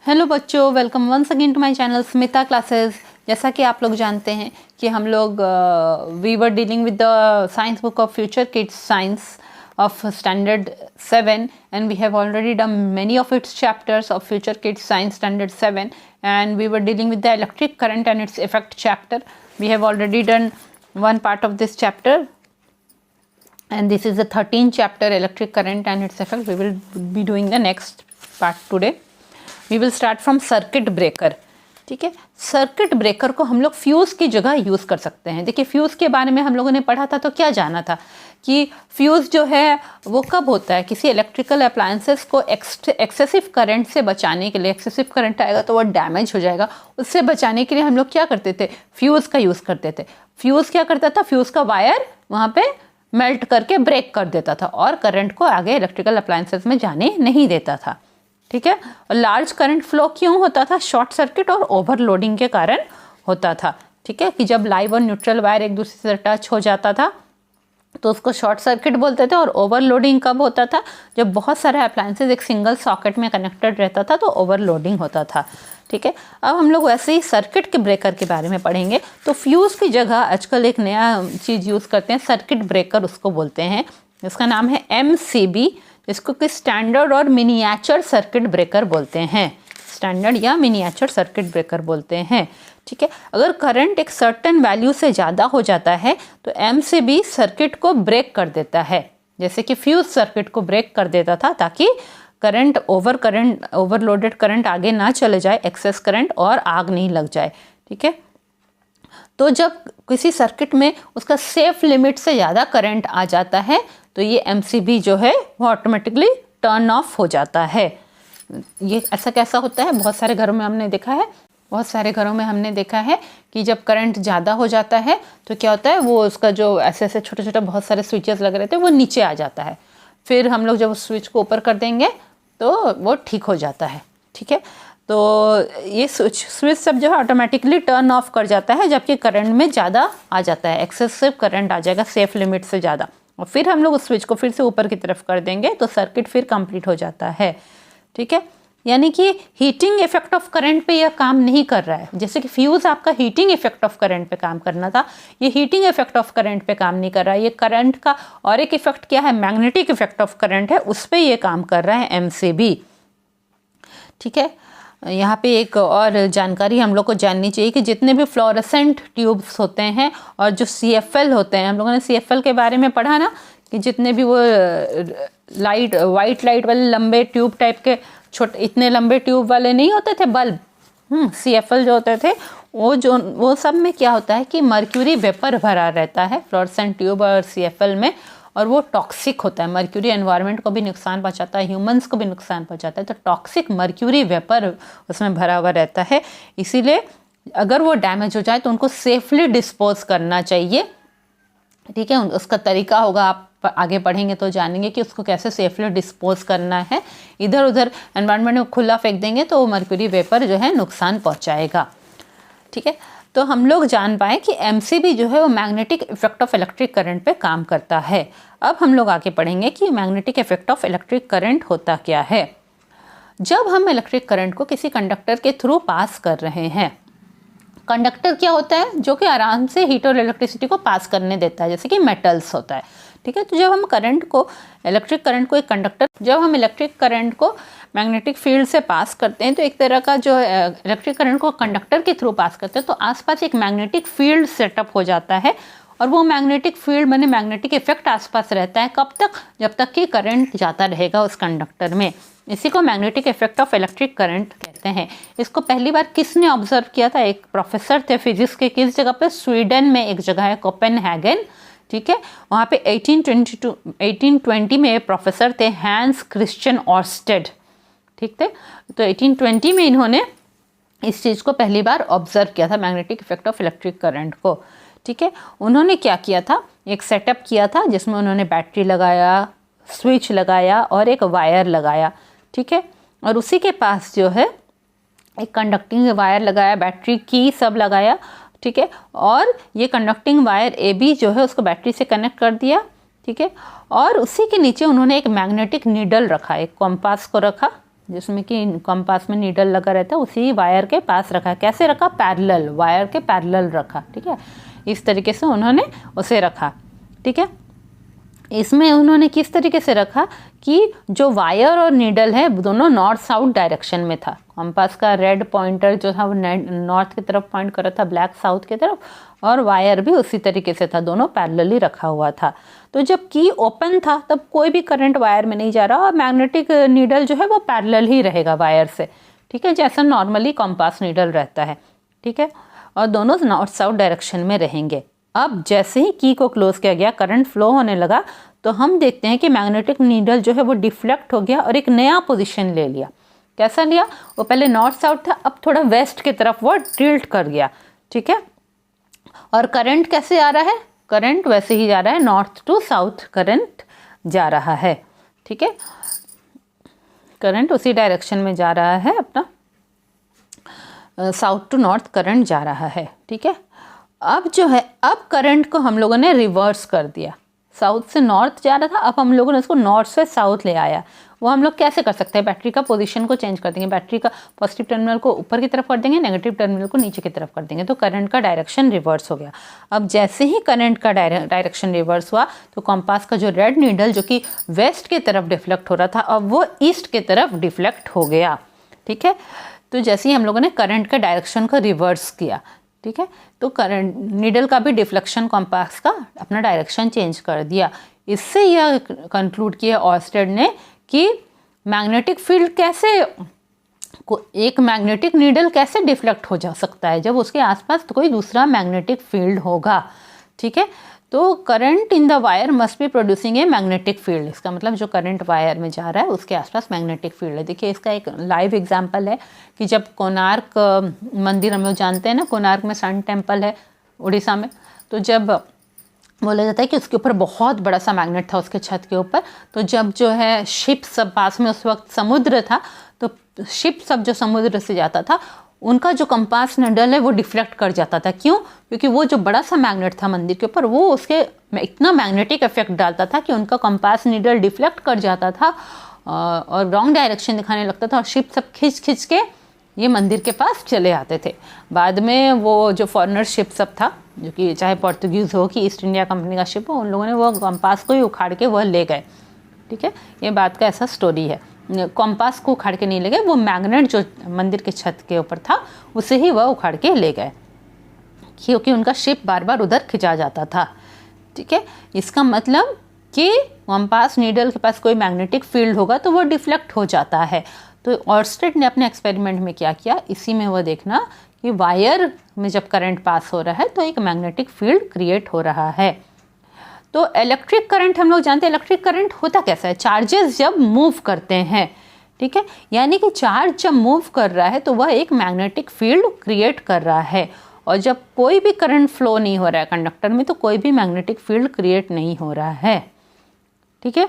Hello बच्चों, welcome once again to my channel Smita classes. जैसा कि आप लोग जानते हैं कि हम लोग we were dealing with the science book of future kids science of standard 7 and we have already done many of its chapters of future kids science standard 7 and we were dealing with the electric current and its effect chapter. We have already done one part of this chapter and this is the 13th chapter, electric current and its effect. We will be doing the next part today. We will start from circuit breaker. ठीक है, circuit breaker को हम लोग fuse की जगह use कर सकते हैं। देखिए, फ्यूज़ के बारे में हम लोगों ने पढ़ा था तो क्या जाना था कि फ्यूज़ जो है वो कब होता है, किसी इलेक्ट्रिकल अप्लायंसेस को एक्सेसिव करंट से बचाने के लिए। एक्सेसिव करंट आएगा तो वो डैमेज हो जाएगा, उससे बचाने के लिए हम लोग क्या करते थे, फ्यूज़ का यूज़ करते थे। फ्यूज़ क्या करता था, फ्यूज़ का वायर वहाँ पे मेल्ट करके ब्रेक कर देता था और करंट को आगे इलेक्ट्रिकल अप्लायंसेस में जाने नहीं देता था। ठीक है, और लार्ज करंट फ्लो क्यों होता था, शॉर्ट सर्किट और ओवरलोडिंग के कारण होता था। ठीक है, कि जब लाइव और न्यूट्रल वायर एक दूसरे से टच हो जाता था तो उसको शॉर्ट सर्किट बोलते थे। और ओवरलोडिंग कब होता था, जब बहुत सारे अप्लायंसेस एक सिंगल सॉकेट में कनेक्टेड रहता था तो ओवरलोडिंग होता था। ठीक है, अब हम लोग वैसे ही सर्किट के ब्रेकर के बारे में पढ़ेंगे। तो फ्यूज़ की जगह आजकल एक नया चीज़ यूज़ करते हैं, सर्किट ब्रेकर उसको बोलते हैं। इसका नाम है MCB, इसको कि स्टैंडर्ड और मिनिएचर सर्किट ब्रेकर बोलते हैं। स्टैंडर्ड या मिनिएचर सर्किट ब्रेकर बोलते हैं। ठीक है, अगर करंट एक सर्टेन वैल्यू से ज़्यादा हो जाता है तो MCB सर्किट को ब्रेक कर देता है, जैसे कि फ्यूज सर्किट को ब्रेक कर देता था ताकि ओवरलोडेड करंट आगे ना चले जाए, एक्सेस करंट, और आग नहीं लग जाए। ठीक है, तो जब किसी सर्किट में उसका सेफ लिमिट से ज़्यादा करंट आ जाता है तो ये MCB जो है वो ऑटोमेटिकली टर्न ऑफ हो जाता है। ये ऐसा कैसा होता है, बहुत सारे घरों में हमने देखा है कि जब करंट ज़्यादा हो जाता है तो क्या होता है, वो उसका जो ऐसे ऐसे छोटे छोटे बहुत सारे स्विचेस लगे रहते हैं वो नीचे आ जाता है। फिर हम लोग जब उस स्विच को ऊपर कर देंगे तो वो ठीक हो जाता है। ठीक है, तो ये स्विच सब जो है ऑटोमेटिकली टर्न ऑफ कर जाता है जबकि करंट में ज़्यादा आ जाता है, एक्सेसिव करंट आ जाएगा सेफ लिमिट से ज़्यादा, और फिर हम लोग उस स्विच को फिर से ऊपर की तरफ कर देंगे तो सर्किट फिर कंप्लीट हो जाता है। ठीक है, यानी कि हीटिंग इफेक्ट ऑफ करंट पे यह काम नहीं कर रहा है। जैसे कि फ्यूज़ आपका हीटिंग इफेक्ट ऑफ करंट पे काम करना था, ये हीटिंग इफेक्ट ऑफ करंट पे काम नहीं कर रहा है। ये करंट का और एक इफेक्ट क्या है, मैग्नेटिक इफेक्ट ऑफ करंट है, उस पर ये काम कर रहा है MCB। ठीक है, यहाँ पे एक और जानकारी हम लोग को जाननी चाहिए कि जितने भी फ्लोरेसेंट ट्यूब्स होते हैं और जो CFL होते हैं, हम लोगों ने CFL के बारे में पढ़ा ना, कि जितने भी वो वाइट लाइट वाले लंबे ट्यूब टाइप के, छोटे इतने लंबे ट्यूब वाले नहीं होते थे बल्ब, CFL जो होते थे वो सब में क्या होता है कि मर्क्यूरी वेपर भरा रहता है फ्लोरेसेंट ट्यूब और CFL में, और वो टॉक्सिक होता है। मर्क्यूरी एनवायरनमेंट को भी नुकसान पहुंचाता है, ह्यूमंस को भी नुकसान पहुंचाता है, तो टॉक्सिक मर्क्यूरी वेपर उसमें भरा हुआ रहता है। इसीलिए अगर वो डैमेज हो जाए तो उनको सेफली डिस्पोज करना चाहिए। ठीक है, उसका तरीका होगा, आप आगे पढ़ेंगे तो जानेंगे कि उसको कैसे सेफली डिस्पोज करना है। इधर उधर एनवायरनमेंट में खुला फेंक देंगे तो मर्क्यूरी वेपर जो है नुकसान पहुँचाएगा। ठीक है, तो हम लोग जान पाए कि MCB जो है वो magnetic effect of electric current पे काम करता है। अब हम लोग आगे पढ़ेंगे कि magnetic effect of electric current होता क्या है। जब हम इलेक्ट्रिक करंट को किसी कंडक्टर के थ्रू पास कर रहे हैं, कंडक्टर क्या होता है, जो कि आराम से हीट और इलेक्ट्रिसिटी को पास करने देता है, जैसे कि मेटल्स होता है। ठीक है, तो जब हम इलेक्ट्रिक करंट को मैग्नेटिक फील्ड से पास करते हैं तो एक तरह का जो इलेक्ट्रिक करंट को कंडक्टर के थ्रू पास करते हैं तो आसपास एक मैग्नेटिक फील्ड सेटअप हो जाता है, और वो मैग्नेटिक फील्ड माने मैग्नेटिक इफेक्ट आसपास रहता है। कब तक, जब तक कि करंट जाता रहेगा उस कंडक्टर में। इसी को magnetic effect of electric current कहते हैं। इसको पहली बार किसने ऑब्जर्व किया था, एक प्रोफेसर थे फिजिक्स के, किस जगह पे, स्वीडन में एक जगह है कोपेनहेगन। ठीक है, वहाँ पे 1820 में प्रोफेसर थे हैंस क्रिश्चियन ऑर्स्टेड। ठीक थे, तो 1820 में इन्होंने इस चीज़ को पहली बार ऑब्जर्व किया था, magnetic effect of electric current को। ठीक है, उन्होंने क्या किया था, एक सेटअप किया था जिसमें उन्होंने बैटरी लगाया, स्विच लगाया और एक वायर लगाया। ठीक है, और उसी के पास जो है एक कंडक्टिंग वायर लगाया, बैटरी की सब लगाया। ठीक है, और ये कंडक्टिंग वायर AB जो है उसको बैटरी से कनेक्ट कर दिया। ठीक है, और उसी के नीचे उन्होंने एक मैग्नेटिक नीडल रखा, एक कॉम्पास को रखा। जिसमें कि कंपास में नीडल लगा रहता है उसी वायर के पास रखा है। कैसे रखा? पैरेलल, वायर के पैरेलल रखा। ठीक है, इस तरीके से उन्होंने उसे रखा। ठीक है, इसमें उन्होंने किस तरीके से रखा कि जो वायर और नीडल है दोनों नॉर्थ साउथ डायरेक्शन में था। कंपास का रेड पॉइंटर जो था वो नॉर्थ की तरफ पॉइंट कर रहा था, ब्लैक साउथ की तरफ, और वायर भी उसी तरीके से था, दोनों पैरेलली रखा हुआ था। तो जब की ओपन था तब कोई भी करंट वायर में नहीं जा रहा और मैग्नेटिक नीडल जो है वो पैरेलल ही रहेगा वायर से। ठीक है, जैसा नॉर्मली कंपास नीडल रहता है। ठीक है, और दोनों नॉर्थ साउथ डायरेक्शन में रहेंगे। अब जैसे ही की को क्लोज किया गया, करंट फ्लो होने लगा, तो हम देखते हैं कि मैग्नेटिक नीडल जो है वो डिफ्लेक्ट हो गया और एक नया पोजीशन ले लिया। कैसा लिया? वो पहले नॉर्थ साउथ था, अब थोड़ा वेस्ट की तरफ वो टिल्ट कर गया। ठीक है, और करंट कैसे आ रहा है? करंट वैसे ही जा रहा है, नॉर्थ टू साउथ करंट जा रहा है। ठीक है, करंट उसी डायरेक्शन में जा रहा है, अपना साउथ टू नॉर्थ करंट जा रहा है। ठीक है, अब जो है, अब करंट को हम लोगों ने रिवर्स कर दिया। साउथ से नॉर्थ जा रहा था, अब हम लोगों ने उसको नॉर्थ से साउथ ले आया। वो हम लोग कैसे कर सकते हैं? बैटरी का पोजीशन को चेंज कर देंगे, बैटरी का पॉजिटिव टर्मिनल को ऊपर की तरफ कर देंगे, नेगेटिव टर्मिनल को नीचे की तरफ कर देंगे, तो करंट का डायरेक्शन रिवर्स हो गया। अब जैसे ही करंट का डायरेक्शन रिवर्स हुआ तो कंपास का जो रेड नीडल जो कि वेस्ट की तरफ डिफ्लेक्ट हो रहा था, अब वो ईस्ट की तरफ डिफ्लेक्ट हो गया। ठीक है, तो जैसे ही हम लोगों ने करंट के डायरेक्शन को रिवर्स किया, ठीक है, तो करंट नीडल का भी डिफ्लेक्शन कंपास का अपना डायरेक्शन चेंज कर दिया। इससे यह कंक्लूड किया ऑर्स्टेड ने कि मैग्नेटिक फील्ड कैसे, एक मैग्नेटिक नीडल कैसे डिफ्लेक्ट हो जा सकता है जब उसके आसपास तो कोई दूसरा मैग्नेटिक फील्ड होगा। ठीक है, तो current in the wire must be producing a magnetic field. इसका मतलब जो करंट वायर में जा रहा है उसके आसपास मैग्नेटिक फील्ड है। देखिए, इसका एक लाइव एग्जांपल है कि जब कोणार्क मंदिर हम लोग जानते हैं ना, कोणार्क में सन टेम्पल है उड़ीसा में, तो जब बोला जाता है कि उसके ऊपर बहुत बड़ा सा मैग्नेट था उसके छत के ऊपर, तो जब जो है शिप सब पास में, उस वक्त समुद्र था, तो शिप सब जो समुद्र से जाता था उनका जो कंपास नीडल है वो डिफ्लेक्ट कर जाता था। क्यों? क्योंकि वो जो बड़ा सा मैग्नेट था मंदिर के ऊपर, वो उसके इतना मैग्नेटिक इफेक्ट डालता था कि उनका कंपास नीडल डिफ्लेक्ट कर जाता था और रॉन्ग डायरेक्शन दिखाने लगता था, और शिप सब खींच खींच के ये मंदिर के पास चले आते थे। बाद में वो जो फॉरेनर शिप सब था, जो कि चाहे पोर्तुगीज़ हो कि ईस्ट इंडिया कंपनी का शिप हो, उन लोगों ने वो कंपास को ही उखाड़ के वह ले गए। ठीक है, ये बात का ऐसा स्टोरी है। कंपास को उखाड़ के नहीं ले गए, वो मैग्नेट जो मंदिर के छत के ऊपर था उसे ही वह उखाड़ के ले गए, क्योंकि उनका शिप बार बार उधर खिंचा जाता था। ठीक है, इसका मतलब कि कंपास नीडल के पास कोई मैग्नेटिक फील्ड होगा तो वो डिफ्लेक्ट हो जाता है। तो ऑर्स्टेड ने अपने एक्सपेरिमेंट में क्या किया, इसी में वो देखना कि वायर में जब करंट पास हो रहा है तो एक मैग्नेटिक फील्ड क्रिएट हो रहा है। तो इलेक्ट्रिक करंट हम लोग जानते हैं, इलेक्ट्रिक करंट होता कैसा है? चार्जेस जब मूव करते हैं, ठीक है, यानी कि चार्ज जब मूव कर रहा है तो वह एक मैग्नेटिक फील्ड क्रिएट कर रहा है, और जब कोई भी करंट फ्लो नहीं हो रहा है कंडक्टर में तो कोई भी मैग्नेटिक फील्ड क्रिएट नहीं हो रहा है। ठीक है,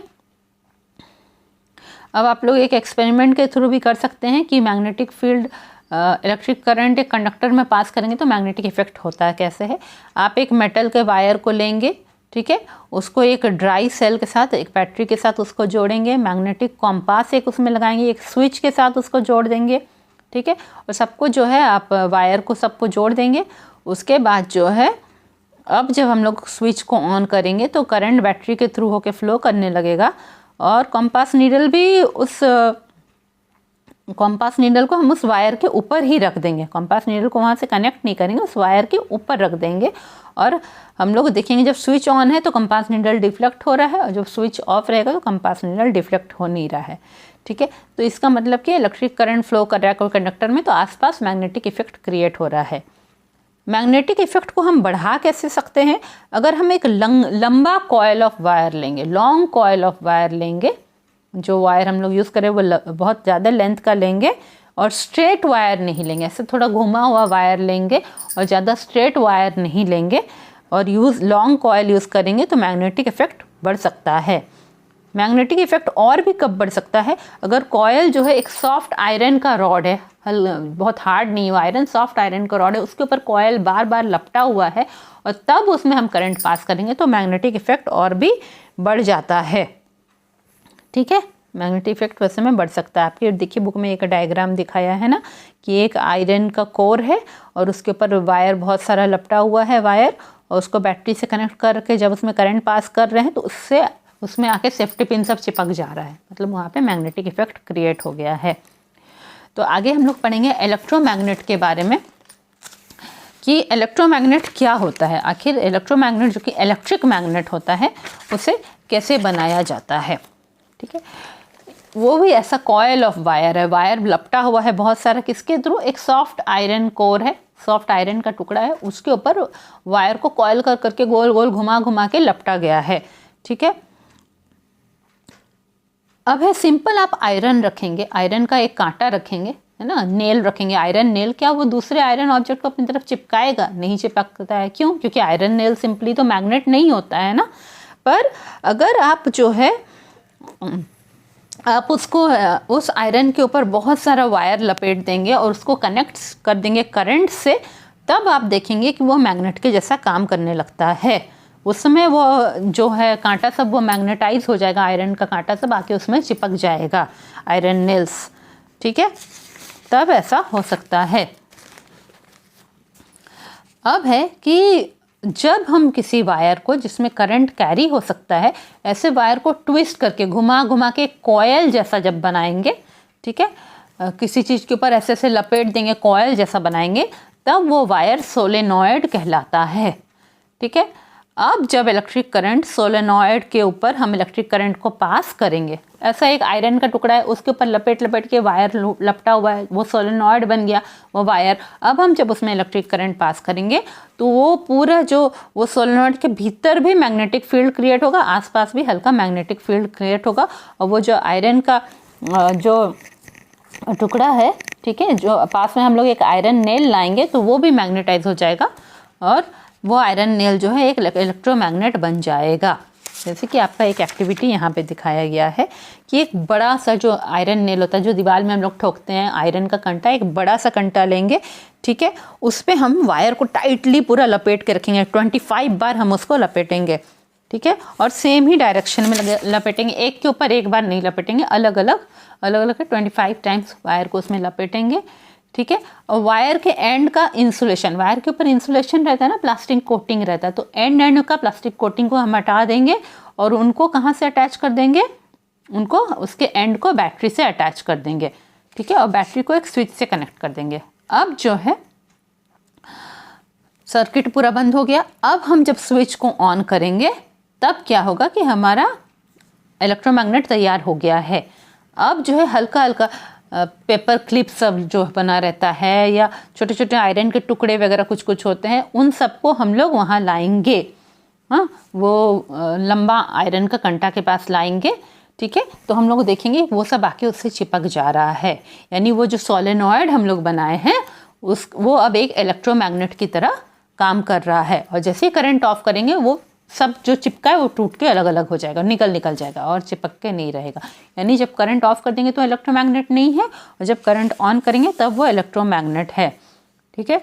अब आप लोग एक एक्सपेरिमेंट के थ्रू भी कर सकते हैं कि मैग्नेटिक फील्ड इलेक्ट्रिक करंट एक कंडक्टर में पास करेंगे तो मैग्नेटिक इफेक्ट होता है। कैसे है? आप एक मेटल के वायर को लेंगे, ठीक है, उसको एक ड्राई सेल के साथ, एक बैटरी के साथ उसको जोड़ेंगे, मैग्नेटिक कॉम्पास एक उसमें लगाएंगे, एक स्विच के साथ उसको जोड़ देंगे। ठीक है, और सबको जो है आप वायर को सबको जोड़ देंगे। उसके बाद जो है, अब जब हम लोग स्विच को ऑन करेंगे तो करंट बैटरी के थ्रू होके फ्लो करने लगेगा, और कंपास नीडल भी उस कंपास नीडल को हम उस वायर के ऊपर ही रख देंगे। कंपास नीडल को वहाँ से कनेक्ट नहीं करेंगे, उस वायर के ऊपर रख देंगे, और हम लोग देखेंगे जब स्विच ऑन है तो कंपास नीडल डिफ्लेक्ट हो रहा है, और जब स्विच ऑफ रहेगा तो कंपास नीडल डिफ्लेक्ट हो नहीं रहा है। ठीक है, तो इसका मतलब कि इलेक्ट्रिक करंट फ्लो कर रहा है कोई कंडक्टर में तो आसपास मैग्नेटिक इफेक्ट क्रिएट हो रहा है। मैग्नेटिक इफेक्ट को हम बढ़ा कैसे सकते हैं? अगर हम एक लंबा कॉयल ऑफ वायर लेंगे, लॉन्ग कॉयल ऑफ वायर लेंगे, जो वायर हम लोग यूज़ करें वो बहुत ज़्यादा लेंथ का लेंगे, और स्ट्रेट वायर नहीं लेंगे, ऐसे थोड़ा घुमा हुआ वायर लेंगे और ज़्यादा स्ट्रेट वायर नहीं लेंगे, और लॉन्ग कॉयल यूज़ करेंगे तो मैग्नेटिक इफेक्ट बढ़ सकता है। मैग्नेटिक इफेक्ट और भी कब बढ़ सकता है? अगर कॉयल जो है एक सॉफ्ट आयरन का रॉड है, बहुत हार्ड नहीं हुआ आयरन, सॉफ्ट आयरन का रॉड है, उसके ऊपर कॉयल बार बार लपटा हुआ है, और तब उसमें हम करंट पास करेंगे तो मैग्नेटिक इफेक्ट और भी बढ़ जाता है। ठीक है, मैग्नेटिक इफेक्ट वैसे में बढ़ सकता है। आपके देखिए बुक में एक डायग्राम दिखाया है ना कि एक आयरन का कोर है और उसके ऊपर वायर बहुत सारा लपटा हुआ है वायर, और उसको बैटरी से कनेक्ट करके जब उसमें करंट पास कर रहे हैं तो उससे उसमें आके सेफ्टी पिन सब चिपक जा रहा है, मतलब वहाँ पे मैग्नेटिक इफेक्ट क्रिएट हो गया है। तो आगे हम लोग पढ़ेंगे इलेक्ट्रोमैग्नेट के बारे में कि इलेक्ट्रोमैग्नेट क्या होता है, आखिर इलेक्ट्रोमैग्नेट जो कि इलेक्ट्रिक मैग्नेट होता है उसे कैसे बनाया जाता है। ठीक है, वो भी ऐसा कॉयल ऑफ वायर है, वायर लपटा हुआ है बहुत सारा, किसके थ्रू, एक सॉफ्ट आयरन कोर है, सॉफ्ट आयरन का टुकड़ा है, उसके ऊपर वायर को कॉयल कर करके गोल गोल घुमा घुमा के लपटा गया है। ठीक है, अब है सिंपल, आप आयरन रखेंगे, आयरन का एक कांटा रखेंगे, है ना, नेल रखेंगे, आयरन नेल, क्या वो दूसरे आयरन ऑब्जेक्ट को अपनी तरफ चिपकाएगा? नहीं चिपकता है। क्यों? क्योंकि आयरन नेल सिंपली तो मैग्नेट नहीं होता है ना। पर अगर आप जो है आप उसको उस आयरन के ऊपर बहुत सारा वायर लपेट देंगे और उसको कनेक्ट कर देंगे करंट से, तब आप देखेंगे कि वो मैग्नेट के जैसा काम करने लगता है। उस समय वो जो है कांटा सब वो मैग्नेटाइज हो जाएगा, आयरन का कांटा सब आके उसमें चिपक जाएगा, आयरन नेल्स। ठीक है, तब ऐसा हो सकता है। अब है कि जब हम किसी वायर को जिसमें करंट कैरी हो सकता है, ऐसे वायर को ट्विस्ट करके घुमा घुमा के कॉयल जैसा जब बनाएंगे, ठीक है, किसी चीज़ के ऊपर ऐसे ऐसे लपेट देंगे, कॉयल जैसा बनाएंगे, तब वो वायर सोलेनॉइड कहलाता है। ठीक है, अब जब इलेक्ट्रिक करंट सोलेनॉइड के ऊपर हम इलेक्ट्रिक करंट को पास करेंगे, ऐसा एक आयरन का टुकड़ा है उसके ऊपर लपेट लपेट के वायर लपटा हुआ है, वो सोलेनॉइड बन गया वो वायर। अब हम जब उसमें इलेक्ट्रिक करंट पास करेंगे तो वो पूरा जो वो सोलेनॉइड के भीतर भी मैग्नेटिक फील्ड क्रिएट होगा, आसपास भी हल्का मैग्नेटिक फील्ड क्रिएट होगा, और वो जो आयरन का जो टुकड़ा है, ठीक है, जो पास में हम लोग एक आयरन नेल लाएंगे तो वो भी मैग्नेटाइज हो जाएगा और वो आयरन नेल जो है एक इलेक्ट्रोमैग्नेट बन जाएगा। जैसे कि आपका एक एक्टिविटी यहाँ पे दिखाया गया है कि एक बड़ा सा जो आयरन नेल होता है जो दीवार में हम लोग ठोकते हैं, आयरन का कंटा, एक बड़ा सा कंटा लेंगे, ठीक है, उस पर हम वायर को टाइटली पूरा लपेट के रखेंगे, 25 बार हम उसको लपेटेंगे। ठीक है, और सेम ही डायरेक्शन में लपेटेंगे, एक के ऊपर एक बार नहीं लपेटेंगे, अलग अलग 25 टाइम्स वायर को उसमें लपेटेंगे। ठीक है, और वायर के एंड का इंसुलेशन, वायर के ऊपर इंसुलेशन रहता है ना, प्लास्टिक कोटिंग रहता है, तो एंड का प्लास्टिक कोटिंग को हम हटा देंगे और उनको कहाँ से अटैच कर देंगे, उनको उसके एंड को बैटरी से अटैच कर देंगे। ठीक है, और बैटरी को एक स्विच से कनेक्ट कर देंगे। अब जो है सर्किट पूरा बंद हो गया। अब हम जब स्विच को ऑन करेंगे तब क्या होगा कि हमारा इलेक्ट्रोमैग्नेट तैयार हो गया है। अब जो है हल्का हल्का पेपर क्लिप सब जो बना रहता है या छोटे छोटे आयरन के टुकड़े वगैरह कुछ कुछ होते हैं, उन सबको हम लोग वहाँ लाएंगे। हाँ, वो लंबा आयरन का कंटा के पास लाएंगे। ठीक है, तो हम लोग देखेंगे वो सब आके उससे चिपक जा रहा है, यानी वो जो सोलेनॉइड हम लोग बनाए हैं वो अब एक इलेक्ट्रोमैग्नेट की तरह काम कर रहा है। और जैसे ही करंट ऑफ करेंगे वो सब जो चिपका है वो टूट के अलग अलग हो जाएगा, निकल जाएगा और चिपक के नहीं रहेगा। यानी जब करंट ऑफ कर देंगे तो इलेक्ट्रोमैग्नेट नहीं है, और जब करंट ऑन करेंगे तब वो इलेक्ट्रोमैग्नेट है। ठीक है,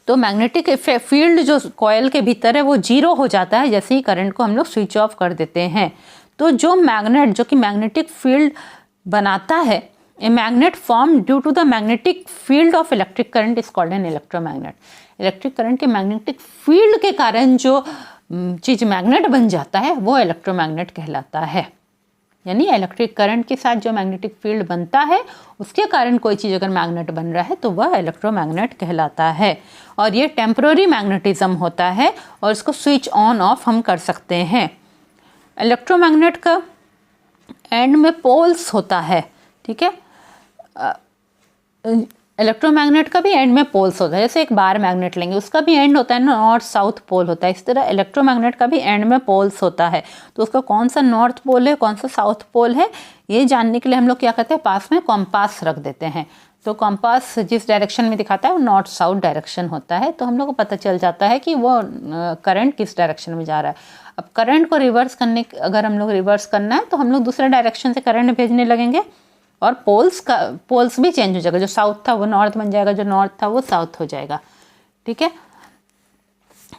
तो मैग्नेटिक फील्ड जो कॉयल के भीतर है वो 0 हो जाता है जैसे ही करंट को हम लोग स्विच ऑफ कर देते हैं। तो जो मैग्नेट जो कि मैग्नेटिक फील्ड बनाता है, a magnet form due to the magnetic field of electric current is called an electromagnet. Electric current के मैग्नेटिक फील्ड के कारण जो चीज़ मैग्नेट बन जाता है वो इलेक्ट्रोमैग्नेट कहलाता है। यानी इलेक्ट्रिक करंट के साथ जो मैग्नेटिक फील्ड बनता है उसके कारण कोई चीज़ अगर मैग्नेट बन रहा है तो वह इलेक्ट्रोमैग्नेट कहलाता है। और ये टेम्पररी मैग्नेटिज्म होता है और इसको स्विच ऑन ऑफ हम कर सकते हैं। इलेक्ट्रोमैग्नेट का एंड में पोल्स होता है। ठीक है, इलेक्ट्रोमैग्नेट का भी एंड में पोल्स होता है। जैसे एक बार मैग्नेट लेंगे उसका भी एंड होता है ना, नॉर्थ साउथ पोल होता है, इस तरह इलेक्ट्रोमैग्नेट का भी एंड में पोल्स होता है। तो उसका कौन सा नॉर्थ पोल है कौन सा साउथ पोल है ये जानने के लिए हम लोग क्या करते हैं, पास में कॉम्पास रख देते हैं। तो कॉम्पास जिस डायरेक्शन में दिखाता है वो नॉर्थ साउथ डायरेक्शन होता है, तो हम लोग को पता चल जाता है कि वो करंट किस डायरेक्शन में जा रहा है। अब करंट को रिवर्स करने, अगर हम लोग रिवर्स करना है तो हम लोग दूसरे डायरेक्शन से करंट भेजने लगेंगे और पोल्स भी चेंज हो जाएगा, जो साउथ था वो नॉर्थ बन जाएगा, जो नॉर्थ था वो साउथ हो जाएगा। ठीक है,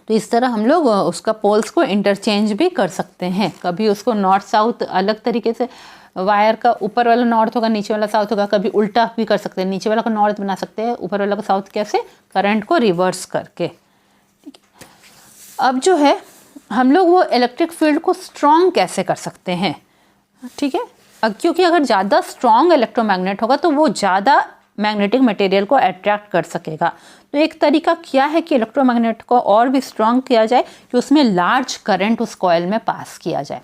तो इस तरह हम लोग उसका पोल्स को इंटरचेंज भी कर सकते हैं। कभी उसको नॉर्थ साउथ अलग तरीके से, वायर का ऊपर वाला नॉर्थ होगा, नीचे वाला साउथ होगा। कभी उल्टा भी कर सकते हैं, नीचे वाला को नॉर्थ बना सकते हैं, ऊपर वाला को साउथ, कैसे, करंट को रिवर्स करके। ठीक है, अब जो है हम लोग वो इलेक्ट्रिक फील्ड को स्ट्रॉन्ग कैसे कर सकते हैं। ठीक है, क्योंकि अगर ज़्यादा स्ट्रॉन्ग इलेक्ट्रोमैग्नेट होगा तो वो ज़्यादा मैग्नेटिक मटेरियल को अट्रैक्ट कर सकेगा। तो एक तरीका क्या है कि इलेक्ट्रोमैग्नेट को और भी स्ट्रॉन्ग किया जाए कि उसमें लार्ज करंट उस कॉइल में पास किया जाए।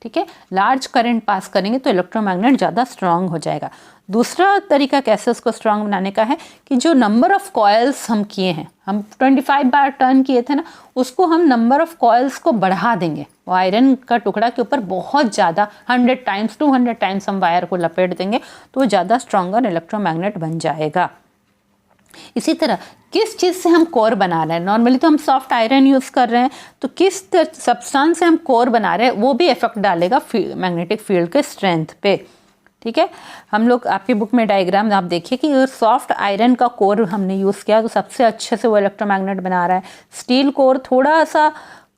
ठीक है, लार्ज करंट पास करेंगे तो इलेक्ट्रोमैग्नेट ज़्यादा स्ट्रॉन्ग हो जाएगा। दूसरा तरीका कैसे उसको स्ट्रॉन्ग बनाने का है कि जो नंबर ऑफ कॉइल्स हम किए हैं, हम 25 बार टर्न किए थे ना, उसको हम नंबर ऑफ कॉइल्स को बढ़ा देंगे। वो आयरन का टुकड़ा के ऊपर बहुत ज़्यादा 100 टाइम्स 200 टाइम्स हम वायर को लपेट देंगे तो वो ज़्यादा स्ट्रॉन्गर इलेक्ट्रोमैग्नेट बन जाएगा। इसी तरह किस चीज़ से हम कोर बना रहे हैं, नॉर्मली तो हम सॉफ्ट आयरन यूज़ कर रहे हैं, तो किस सब्सटेंस से हम कोर बना रहे हैं वो भी इफेक्ट डालेगा मैग्नेटिक फील्ड के स्ट्रेंथ पे। ठीक है, हम लोग आपकी बुक में डायग्राम आप देखिए कि सॉफ्ट आयरन का कोर हमने यूज़ किया तो सबसे अच्छे से वो इलेक्ट्रोमैग्नेट बना रहा है। स्टील कोर थोड़ा सा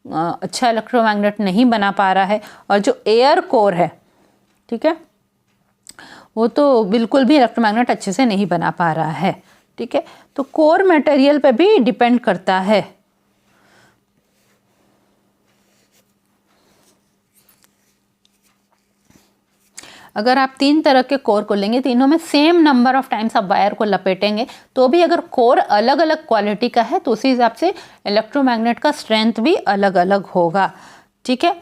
अच्छा इलेक्ट्रोमैग्नेट नहीं बना पा रहा है, और जो एयर कोर है, ठीक है, वो तो बिल्कुल भी इलेक्ट्रोमैग्नेट अच्छे से नहीं बना पा रहा है। ठीक है, तो कोर मटेरियल पे भी डिपेंड करता है। अगर आप 3 तरह के कोर को लेंगे, तीनों में सेम नंबर ऑफ टाइम्स आप वायर को लपेटेंगे, तो भी अगर कोर अलग अलग क्वालिटी का है तो उसी हिसाब से इलेक्ट्रोमैग्नेट का स्ट्रेंथ भी अलग अलग होगा। ठीक है,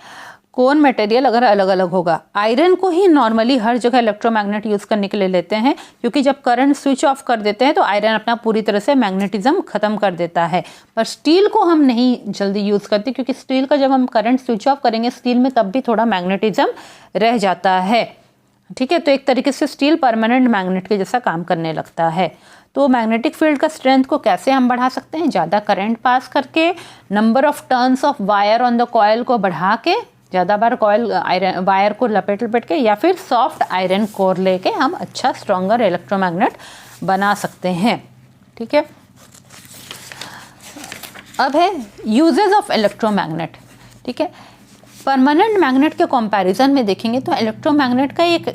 कोर मटेरियल अगर अलग अलग होगा। आयरन को ही नॉर्मली हर जगह इलेक्ट्रोमैग्नेट यूज़ करने के लिए लेते हैं, क्योंकि जब करंट स्विच ऑफ कर देते हैं तो आयरन अपना पूरी तरह से मैग्नेटिज्म ख़त्म कर देता है। पर स्टील को हम नहीं जल्दी यूज़ करते, क्योंकि स्टील का जब हम करंट स्विच ऑफ करेंगे स्टील में तब भी थोड़ा मैग्नेटिज्म रह जाता है। ठीक है, तो एक तरीके से स्टील परमानेंट मैग्नेट के जैसा काम करने लगता है। तो मैग्नेटिक फील्ड का स्ट्रेंथ को कैसे हम बढ़ा सकते हैं? ज़्यादा करंट पास करके, number of turns of wire on the coil को बढ़ा के, ज़्यादा बार कॉयल आयरन वायर को लपेट के, या फिर सॉफ्ट आयरन कोर लेके हम अच्छा स्ट्रॉन्गर इलेक्ट्रोमैग्नेट बना सकते हैं। ठीक है, अब है यूजेस ऑफ इलेक्ट्रोमैग्नेट। ठीक है, परमानेंट मैग्नेट के कंपैरिजन में देखेंगे तो इलेक्ट्रोमैग्नेट का एक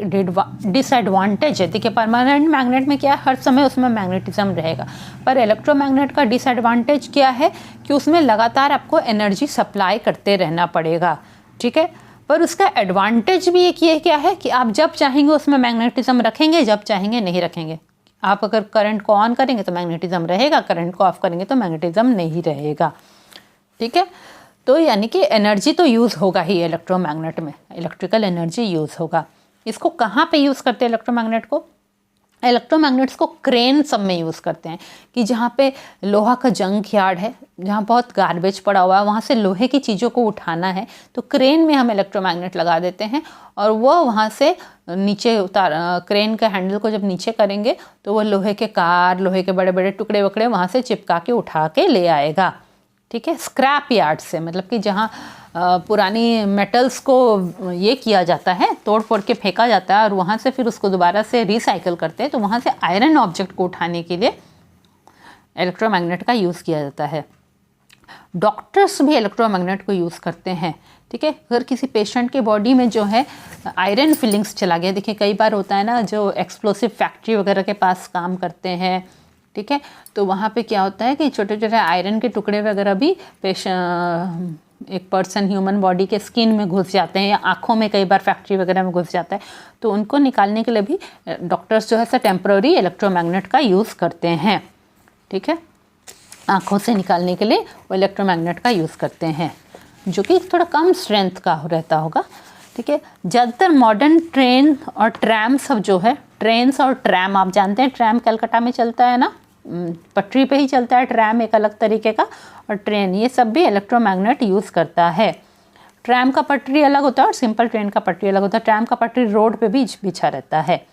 डिसएडवांटेज है। देखिए, परमानेंट मैग्नेट में क्या है, हर समय उसमें मैग्नेटिज्म रहेगा, पर इलेक्ट्रोमैग्नेट का डिसएडवांटेज क्या है कि उसमें लगातार आपको एनर्जी सप्लाई करते रहना पड़ेगा। ठीक है, पर उसका एडवांटेज भी एक ये क्या है कि आप जब चाहेंगे उसमें मैग्नेटिज्म रखेंगे, जब चाहेंगे नहीं रखेंगे। आप अगर करंट को ऑन करेंगे तो मैग्नेटिज्म रहेगा, करंट को ऑफ करेंगे तो मैग्नेटिज्म नहीं रहेगा। ठीक है, तो यानी कि एनर्जी तो यूज़ होगा ही इलेक्ट्रोमैग्नेट में, इलेक्ट्रिकल एनर्जी यूज़ होगा। इसको कहाँ पे यूज़ करते हैं इलेक्ट्रोमैग्नेट को? इलेक्ट्रोमैग्नेट्स को क्रेन सब में यूज़ करते हैं, कि जहाँ पे लोहा का जंक यार्ड है, जहाँ बहुत गार्बेज पड़ा हुआ है, वहाँ से लोहे की चीज़ों को उठाना है तो क्रेन में हम इलेक्ट्रोमैग्नेट लगा देते हैं, और वो वहाँ से नीचे क्रेन का हैंडल को जब नीचे करेंगे तो वो लोहे के कार, लोहे के बड़े बड़े टुकड़े वकड़े वहाँ से चिपका के उठा के ले आएगा। ठीक है, स्क्रैप यार्ड से, मतलब कि जहाँ पुरानी मेटल्स को ये किया जाता है, तोड़ फोड़ के फेंका जाता है और वहाँ से फिर उसको दोबारा से रिसाइकल करते हैं, तो वहाँ से आयरन ऑब्जेक्ट को उठाने के लिए इलेक्ट्रोमैग्नेट का यूज़ किया जाता है। डॉक्टर्स भी इलेक्ट्रोमैग्नेट को यूज़ करते हैं। ठीक है, अगर किसी पेशेंट के बॉडी में जो है आयरन फिलिंग्स चला गया, देखिए कई बार होता है ना, जो एक्सप्लोसिव फैक्ट्री वगैरह के पास काम करते हैं, ठीक है, तो वहाँ पे क्या होता है कि छोटे छोटे आयरन के टुकड़े वगैरह भी एक पर्सन ह्यूमन बॉडी के स्किन में घुस जाते हैं, या आँखों में कई बार फैक्ट्री वगैरह में घुस जाता है, तो उनको निकालने के लिए भी डॉक्टर्स जो है टेम्पररी इलेक्ट्रोमैग्नेट का यूज़ करते हैं। ठीक है, आँखों से निकालने के लिए वो इलेक्ट्रोमैग्नेट का यूज़ करते हैं, जो कि थोड़ा कम स्ट्रेंथ का रहता होगा। ठीक है, ज़्यादातर मॉडर्न ट्रेन और ट्रैम सब जो है, ट्रेन्स और ट्रैम आप जानते हैं, ट्रैम कलकत्ता में चलता है ना, पटरी पे ही चलता है, ट्रैम एक अलग तरीके का, और ट्रेन, ये सब भी इलेक्ट्रोमैग्नेट यूज़ करता है। ट्रैम का पटरी अलग होता है और सिंपल ट्रेन का पटरी अलग होता है। ट्रैम का पटरी रोड पे भी बिछा रहता है।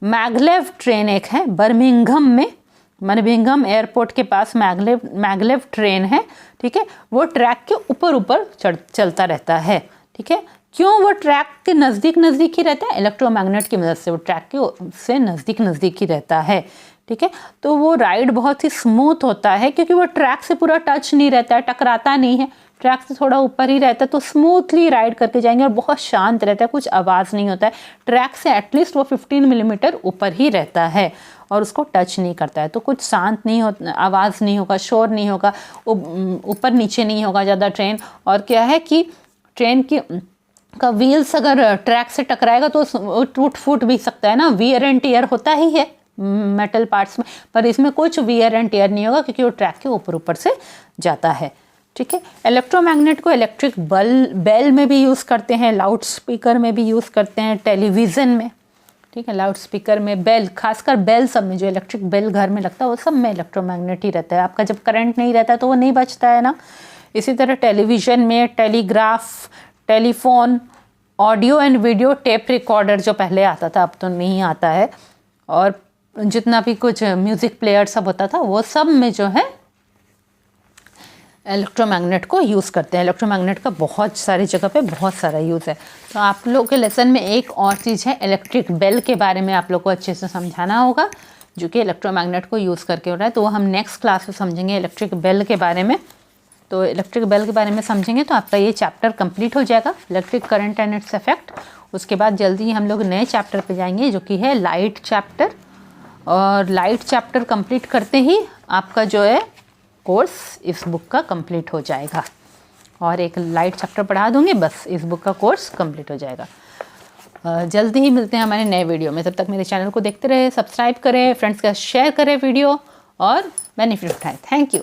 मैगलेव ट्रेन एक है बर्मिंघम में, बर्मिंघम एयरपोर्ट के पास मैगलेव ट्रेन है। ठीक है, वो ट्रैक के ऊपर ऊपर चलता रहता है। ठीक है, क्यों वो ट्रैक के नज़दीक ही रहता है? इलेक्ट्रोमैग्नेट की मदद से वो ट्रैक के से नज़दीक ही रहता है। ठीक है। तो वो राइड बहुत ही स्मूथ होता है क्योंकि वो ट्रैक से पूरा टच नहीं रहता है, टकराता नहीं है, ट्रैक से थोड़ा ऊपर ही रहता है, तो स्मूथली राइड करके जाएंगे और बहुत शांत रहता है, कुछ आवाज़ नहीं होता है। ट्रैक से एटलीस्ट वो 15 मिलीमीटर ऊपर ही रहता है और उसको टच नहीं करता है, तो कुछ शांत नहीं हो, आवाज़ नहीं होगा, शोर नहीं होगा, ऊपर नीचे नहीं होगा ज़्यादा ट्रेन। और क्या है कि ट्रेन की का व्हील्स अगर ट्रैक से टकराएगा तो टूट फूट भी सकता है ना, वियर एंड टीयर होता ही है मेटल पार्ट्स में, पर इसमें कुछ वियर एंड टीयर नहीं होगा क्योंकि वो ट्रैक के ऊपर ऊपर से जाता है, ठीक है। इलेक्ट्रोमैग्नेट को इलेक्ट्रिक बेल में भी यूज़ करते हैं, लाउड स्पीकर में भी यूज़ करते हैं, टेलीविज़न में, ठीक है, लाउड स्पीकर में, बेल, खासकर बेल सब में, जो इलेक्ट्रिक बेल घर में लगता है वो सब में इलेक्ट्रोमैग्नेट ही रहता है। आपका जब करंट नहीं रहता है तो वो नहीं बचता है ना। इसी तरह टेलीविज़न में telegraph, telephone, audio and video tape recorder जो पहले आता था, अब तो नहीं आता है, और जितना भी कुछ म्यूज़िक प्लेयर सब होता था वो सब में जो है इलेक्ट्रोमैग्नेट को यूज़ करते हैं। इलेक्ट्रोमैग्नेट का बहुत सारी जगह पे बहुत सारा यूज़ है। तो आप लोग के लेसन में एक और चीज़ है, इलेक्ट्रिक बेल के बारे में आप लोग को अच्छे से समझाना होगा, जो कि इलेक्ट्रोमैग्नेट को यूज़ करके हो रहा है। तो हम नेक्स्ट क्लास में समझेंगे इलेक्ट्रिक बेल के बारे में। तो इलेक्ट्रिक बेल के बारे में समझेंगे तो आपका ये चैप्टर कंप्लीट हो जाएगा, electric current and its effect. उसके बाद जल्दी ही हम लोग नए चैप्टर पे जाएंगे जो कि है लाइट चैप्टर, और लाइट चैप्टर कंप्लीट करते ही आपका जो है कोर्स इस बुक का कंप्लीट हो जाएगा। और एक लाइट चैप्टर पढ़ा दूंगी, बस इस बुक का कोर्स कंप्लीट हो जाएगा। जल्दी ही मिलते हैं हमारे नए वीडियो में। तब तक मेरे चैनल को देखते रहे, सब्सक्राइब करें, फ्रेंड्स के साथ शेयर करें वीडियो और बेनिफिट उठाएं। Thank you.